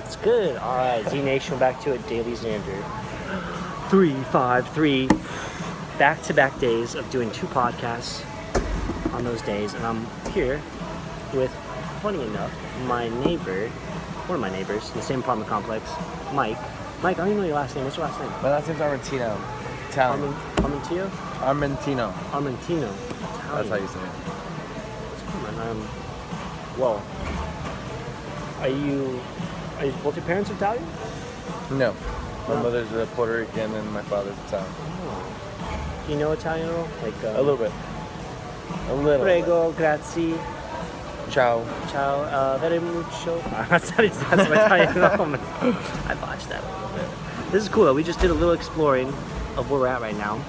It's good. All right, Z Nation, we're back to it. DailyXander. 353. Back-to-back days of doing 2 podcasts on those days, and I'm here with, funny enough, my neighbor, one of my neighbors in the same apartment complex, Mike. Mike, I don't even know your last name. What's your last name? My last name's Armatino. Italian. Armatino? Armatino. Armatino. That's how you say it. That's cool, man. Well, are you both your parents Italian? No. My No. mother's a Puerto Rican and my father's Italian. Oh. Do you know Italian at all? Like A little bit. A little Prego, grazie, bit. Ciao. ciao, very mucho. That's my Italian. Oh, man. I botched that a little bit. This is cool though. We just did a little exploring of where we're at right now.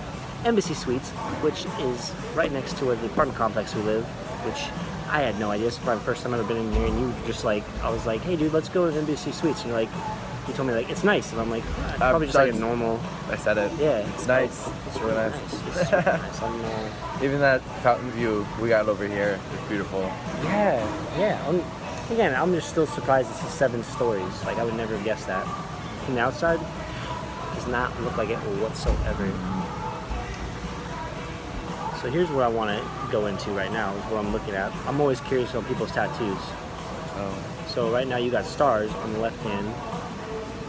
Embassy Suites, which is right next to where the apartment complex we live, which I had no idea. This is probably the first time I've ever been in here, and you were just like, I was like, hey dude, let's go to Embassy Suites. And you're like, you told me like, it's nice. And I'm like, it's probably just like a normal. I said it. Yeah. It's nice. It's really nice. It's super nice. Even that fountain view we got over here is beautiful. Yeah. Again, I'm just still surprised it's 7 stories. Like, I would never have guessed that. From the outside, does not look like it whatsoever. So here's what I want to go into right now, is what I'm looking at. I'm always curious on people's tattoos. Oh. So right now you got stars on the left hand.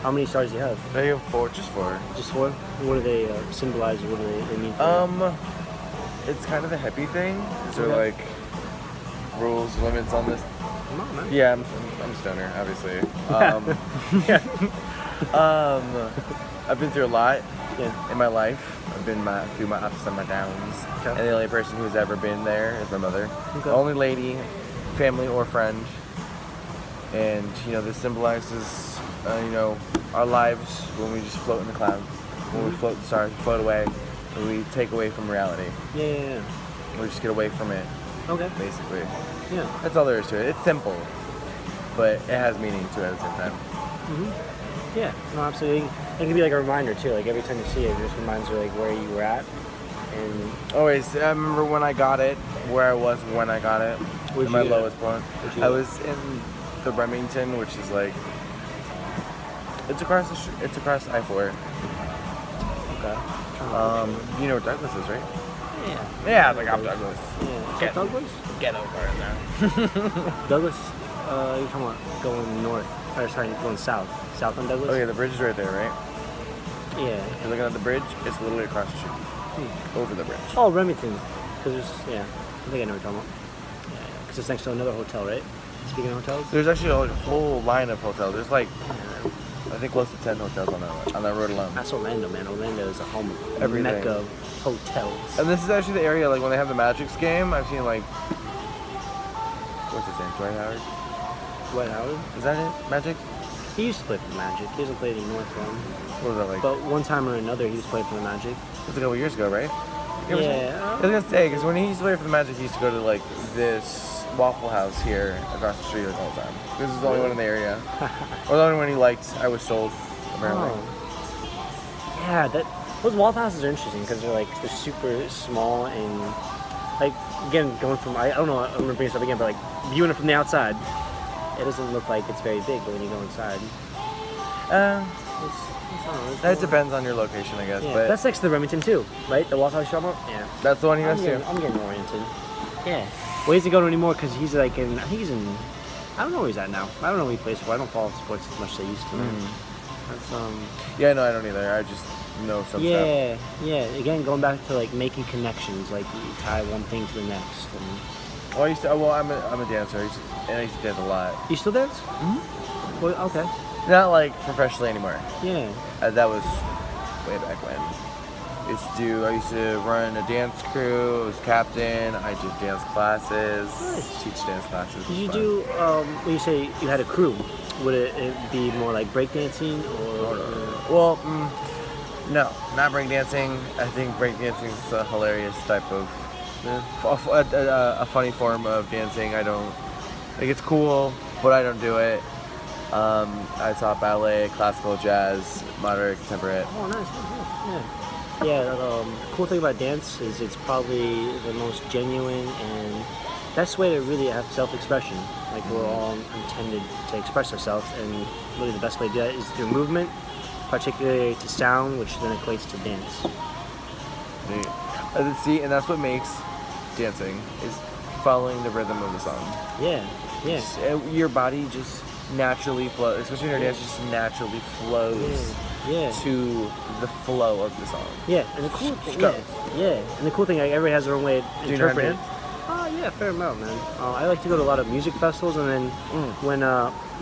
How many stars do you have? I have 4, just 4. Just 4? What do they symbolize? What do they mean for you? It's kind of a hippie thing. Is there Okay. like rules, limits on this? Come on, man. Yeah, I'm a stoner, obviously. I've been through a lot Yeah. in my life. I've been through my ups and my downs. Okay. And the only person who's ever been there is my mother. Okay. The only lady, family or friend. And, this symbolizes, our lives when we just float in the clouds. When we float the stars, we float away, and we take away from reality. Yeah. We just get away from it, Okay. basically. Yeah. That's all there is to it. It's simple, but it has meaning to it at the same time. Mm-hmm. Yeah, no, absolutely. It can be like a reminder too. Like every time you see it, it just reminds you like where you were at. And Always, I remember when I got it, where I was when I got it. Where'd My you get it? lowest point. you I get it? was in the Remington, which is like, it's across the it's across I-4. okay. You know where Douglas is, right? Yeah. Yeah, like I'm Douglas. Yeah. Get- Douglas? Get over it now. Douglas. You're talking about going north. Or sorry, going south. South on Douglas. Oh yeah, the bridge is right there, right? Yeah. If you're looking at the bridge, it's literally across the street. Over the bridge. Oh, Remington. Because there's I think I know what you're talking about. Yeah. Because it's next to another hotel, right? Speaking of hotels. There's actually a whole line of hotels. There's like, I think close to 10 hotels on that road alone. That's Orlando, man. Orlando is a home of Everything. mecca of hotels. And this is actually the area, like when they have the Magic's game, I've seen like, what's his name, Dwight Howard? Dwight Howard? Is that it? Magic? He used to play for the Magic. He hasn't played anymore for him. What was that like? But one time or another, he was playing for the Magic. It was a couple years ago, right? I was gonna say, because when he used to play for the Magic, he used to go to like this Waffle House here across the street like all the time. This is the only one in the area. Or the only one he liked. I was sold, apparently. Oh. Yeah, those Waffle Houses are interesting because they're super small and like again going from I don't know I'm gonna bring this up again, but like viewing it from the outside, it doesn't look like it's very big, but when you go inside, it's That depends on your location, I guess. Yeah, But that's next to the Remington too, right? The Waffle House you're talking about? Yeah. that's the one he goes to. I'm getting oriented. Yeah. Well, he doesn't go to anymore because he's like I think he's in. I don't know where he's at now. I don't know who he plays for. I don't follow sports as much as I used to. That's Yeah, no, I don't either. I just know some stuff. Yeah. Again, going back to like making connections, like you tie one thing to the next. And Well, I'm a dancer, and I used to dance a lot. you still dance? Mm-hmm. Well, okay. Not like professionally anymore. Yeah. That was way back when. I used to run a dance crew. I was captain. I did dance classes. Nice. Teach dance classes. Did you Fun. do when you say you had a crew? Would it be more like breakdancing or? Well, no, not breakdancing. I think breakdancing is a hilarious type of, a funny form of dancing. I don't think it's cool, but I don't do it. I taught ballet, classical, jazz, modern, contemporary. Oh, nice. Yeah. Yeah, the cool thing about dance is it's probably the most genuine and best way to really have self-expression. Like we're all intended to express ourselves, and really the best way to do that is through movement, particularly to sound, which then equates to dance. See, and that's what makes dancing is following the rhythm of the song. Yeah, yeah. Your body just naturally flows, especially when your dance just naturally flows to the flow of the song. Yeah, and the cool thing, and the cool thing, like, everybody has their own way of interpreting. Yeah, fair amount, man. I like to go to a lot of music festivals, and then when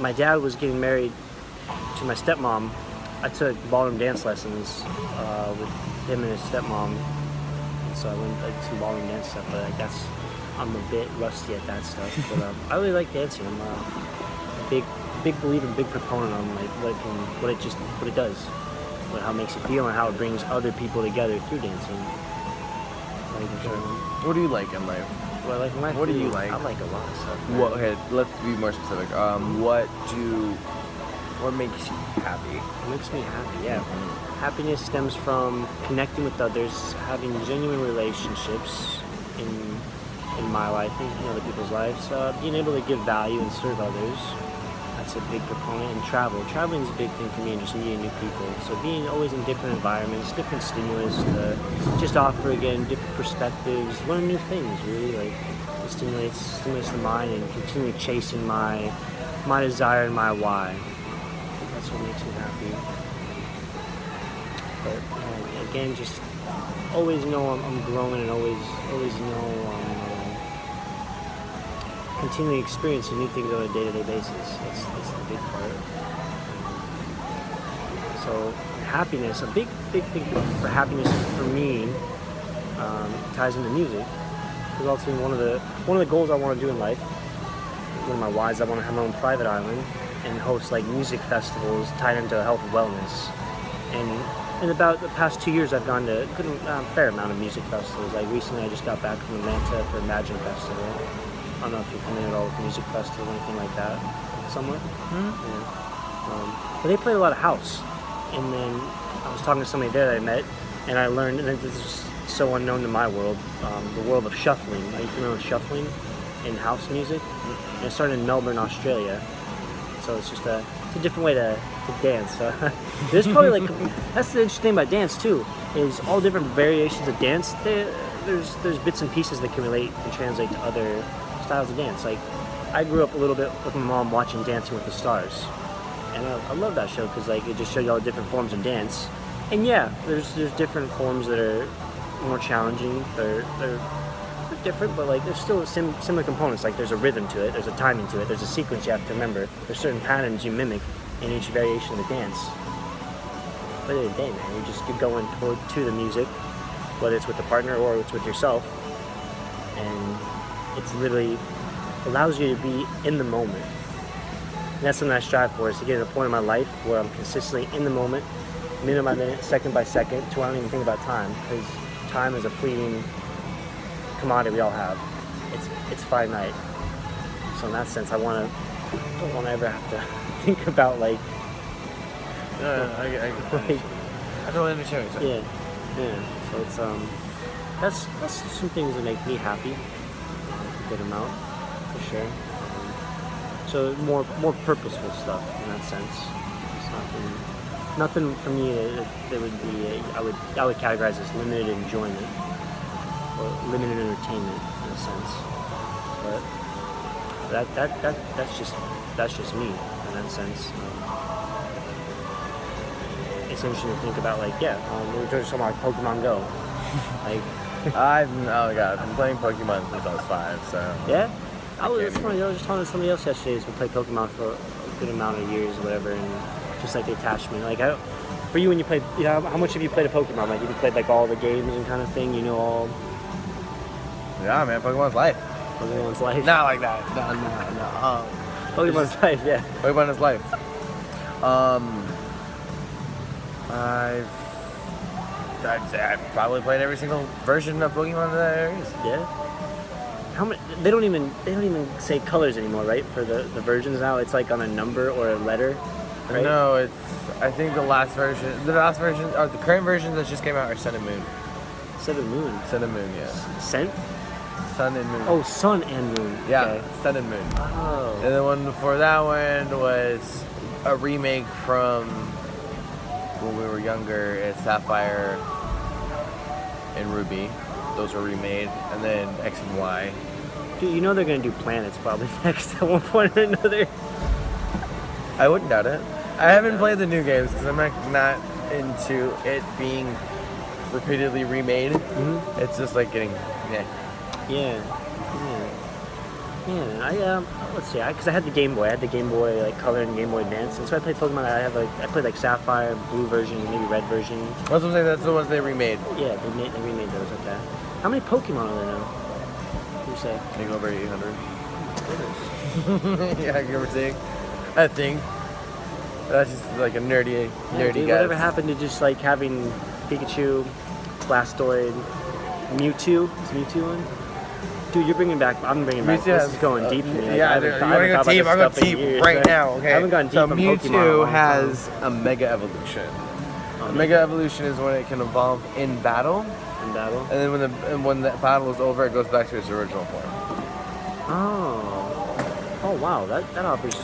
my dad was getting married to my stepmom, I took ballroom dance lessons with him and his stepmom. And so I went like some ballroom dance stuff, but like I'm a bit rusty at that stuff. But I really like dancing. I'm a big believer, big proponent on like what it does, how it makes you feel, and how it brings other people together through dancing. What do you like in life? Well, like my what food, do you like? I like a lot of stuff. Man. Well, okay, let's be more specific. What makes you happy? What makes me happy? Yeah, happiness stems from connecting with others, having genuine relationships in my life and in other people's lives, being able to give value and serve others. That's a big proponent. And traveling is a big thing for me, and just meeting new people. So being always in different environments, different stimulus to just offer again different perspectives, learn new things. Really, like it stimulates the mind, and continue chasing my desire and my why. That's what makes me happy. But again, just always know I'm growing, and always know I'm continually experiencing new things on a day-to-day basis. That's the big part. So happiness, a big thing for happiness for me ties into music. Because ultimately one of the goals I want to do in life, one of my whys, I want to have my own private island and host like music festivals tied into health and wellness. And in about the past 2 years, I've gone to a fair amount of music festivals. Like recently, I just got back from Atlanta for Imagine Festival. I don't know if you're familiar at all with music festival or anything like that. Somewhere? Yeah. But they played a lot of house. And then I was talking to somebody there that I met, and I learned, and this is so unknown to my world, the world of shuffling. Are you familiar with shuffling in house music? And it started in Melbourne, Australia. So it's just a different way to dance. There's probably like, that's the interesting thing about dance too, is all different variations of dance. There's bits and pieces that can relate and translate to other styles of dance. Like I grew up a little bit with my mom watching Dancing with the Stars, and I love that show because like it just showed you all the different forms of dance. And yeah, there's different forms that are more challenging. They're different, but like there's still similar components. Like there's a rhythm to it, there's a timing to it, there's a sequence you have to remember. There's certain patterns you mimic in each variation of the dance. But at the end of the day, man, you just keep going to the music, whether it's with the partner or it's with yourself, and it's literally allows you to be in the moment. And that's something I strive for, is to get to a point in my life where I'm consistently in the moment, minute by minute, second by second, to where I don't even think about time, because time is a fleeting commodity we all have. It's finite. So in that sense, I don't want to ever have to think about like. I totally understand what you're saying. Yeah. So it's that's some things that make me happy. A good amount, for sure. So more purposeful stuff in that sense. It's nothing for me that would be I would categorize as limited enjoyment or limited entertainment in a sense. But that's just me in that sense. It's interesting to think about, like, we were talking about Pokemon Go. Like, oh god, I've been playing Pokemon since I was 5, so. Yeah? It's funny, I was just talking to somebody else yesterday who's been playing Pokemon for a good amount of years or whatever, and just like the attachment. Like, for you, when you played, how much have you played a Pokemon? Like, have you played like all the games and kind of thing? You know all. Yeah, man, Pokemon's life. Pokemon's life. Not like that. No. Pokemon's life, yeah. Pokemon is life. I've probably played every single version of Pokemon that there is. Yeah. How many? They don't even say colors anymore, right? For the versions now, it's like on a number or a letter. Right? No, I think the last version, or the current versions that just came out are Sun and Moon. Sun and Moon. Sun and Moon, yeah. Scent? Sun and Moon. Oh, Sun and Moon. yeah, Okay. Sun and Moon. Oh. And the one before that one was a remake from when we were younger. It's Sapphire and Ruby. Those were remade. And then X and Y. Dude, you know they're gonna do planets probably next at one point or another. I wouldn't doubt it. I haven't played the new games because I'm not into it being repeatedly remade. Mm-hmm. It's just like getting, Yeah. Let's see, because I had the Game Boy. I had the Game Boy like Color and Game Boy Advance, and so I played Pokemon. I played like Sapphire, Blue version, maybe Red version. That's what I'm saying. That's the ones they remade. Yeah, they remade those. Okay. How many Pokemon are there now? What do you say? I think over 800. Goodness. Yeah, give or take. I think. That's just like a nerdy Dude, guess. whatever happened to just like having Pikachu, Blastoise, Mewtwo? Is Mewtwo one? Dude, you're bringing back. I'm bringing back. Mewtwo This is going deep for me. Like, yeah, I you haven't want to go thought deep? about I'll this go stuff in deep years, right now. Okay. I haven't gone deep so on Pokemon in a Mewtwo long has time. a Mega Evolution. Oh, A Mega Evolution is when it can evolve in battle, in battle. and then when the battle is over, it goes back to its original form. Oh wow, that offers.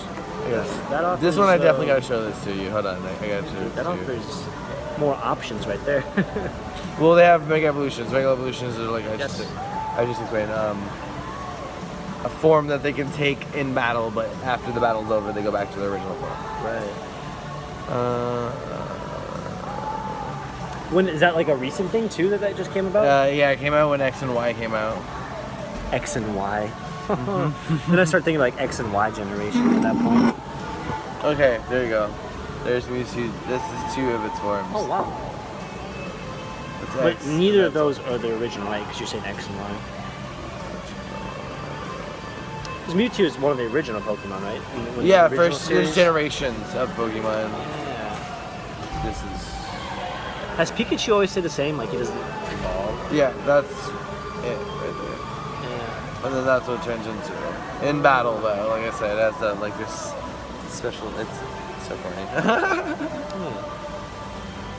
Yes. That offers. This one I definitely gotta show this to you. Hold on, I gotta show this That to you. offers more options right there. Well, they have Mega Evolutions. Mega Evolutions are like I Yes. just explained. A form that they can take in battle, but after the battle's over, they go back to their original form. Right. Uh, When is that like a recent thing too that just came about? yeah, it came out when X and Y came out. X and Y. Then I start thinking like X and Y generation at that point. Okay, there you go. There's Mewtwo. This is 2 of its forms. Oh wow. It's But X, neither of that's- those are the original, right? Because you're saying X and Y. Because Mewtwo is one of the original Pokemon, right? When Yeah, the original first series? generations of Pokemon. Yeah. This is. Has Pikachu always stayed the same? Like he doesn't evolve? Yeah, that's it right there. Yeah. And then that's what it turns into. In battle, though, like I said, that's like this special. It's so corny.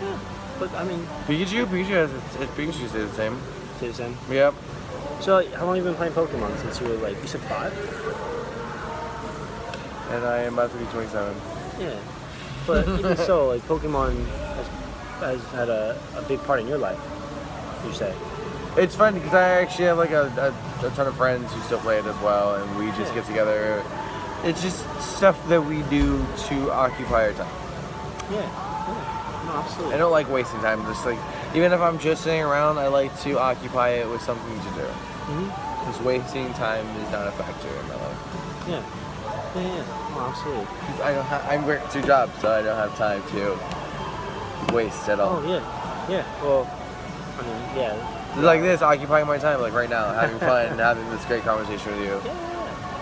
Yeah. But I mean, Pikachu Pikachu stays the same. stay the same. Yep. So how long have you been playing Pokemon since you were like, you said 5? And I am about to be 27. Yeah. But even so, like Pokemon has had a big part in your life, you say? It's fun because I actually have like a ton of friends who still play it as well, and we just Yeah. get together. It's just stuff that we do to occupy our time. Yeah. No, absolutely. I don't like wasting time. Just like even if I'm just sitting around, I like to occupy it with something to do. Mm-hmm. Because wasting time is not a factor in my life. Yeah. Yeah. No, absolutely. 'Cause I work 2 jobs, so I don't have time to waste at all. Oh yeah. Yeah. Well, I mean, yeah. Like this, occupying my time, like right now, having fun, having this great conversation with you.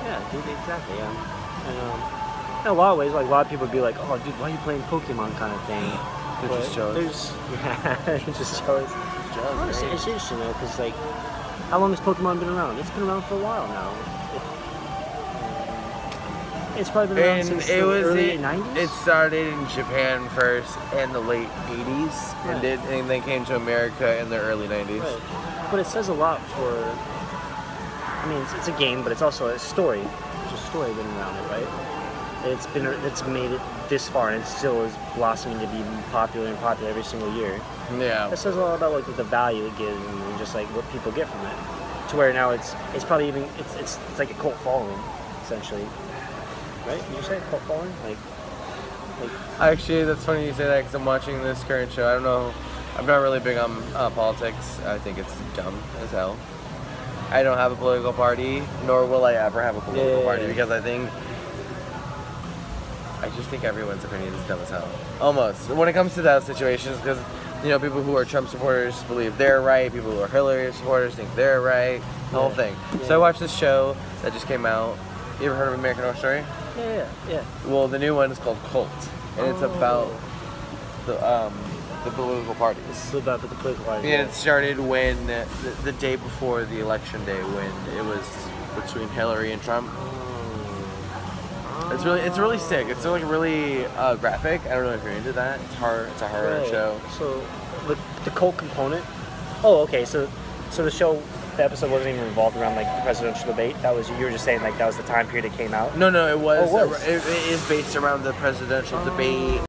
Yeah, dude, exactly, yeah. And in a lot of ways, like a lot of people would be like, "Oh, dude, why are you playing Pokemon?" kind of thing. They're But just jealous. They're just jealous. Honestly, it's interesting though, because like, how long has Pokemon been around? It's been around for a while now. It's probably been around And since it the was early it, 90s. it started in Japan first in the late 80s, Right. and then came to America in the early 90s. Right. But it says a lot for. I mean, it's a game, but it's also a story. There's a story written around it, right? It's made it this far, and it still is blossoming to be popular and popular every single year. Yeah. That says a lot about like the value it gives and just like what people get from it. To where now it's probably even it's like a cult following, essentially. Right? Did you say cult following? Like. Actually, that's funny you say that because I'm watching this current show. I don't know. I'm not really big on politics. I think it's dumb as hell. I don't have a political party, nor will I ever have a political party because I just think everyone's opinion is dumb as hell. Almost. When it comes to that situations, because people who are Trump supporters believe they're right. People who are Hillary supporters think they're right. The whole thing. Yeah. So I watched this show that just came out. You ever heard of American Horror Story? Yeah. Well, the new one is called Cult, and it's about the political parties. It's about the political party. Yeah, it started when the day before the election day, when it was between Hillary and Trump. It's really sick. It's like really graphic. I don't know if you're into that. It's a horror Right. show. So the cult component. Oh, okay. So the show the episode wasn't even revolved around like the presidential debate. That was you were just saying like that was the time period it came out. No, it was. Oh, it was. It is based around the presidential debate.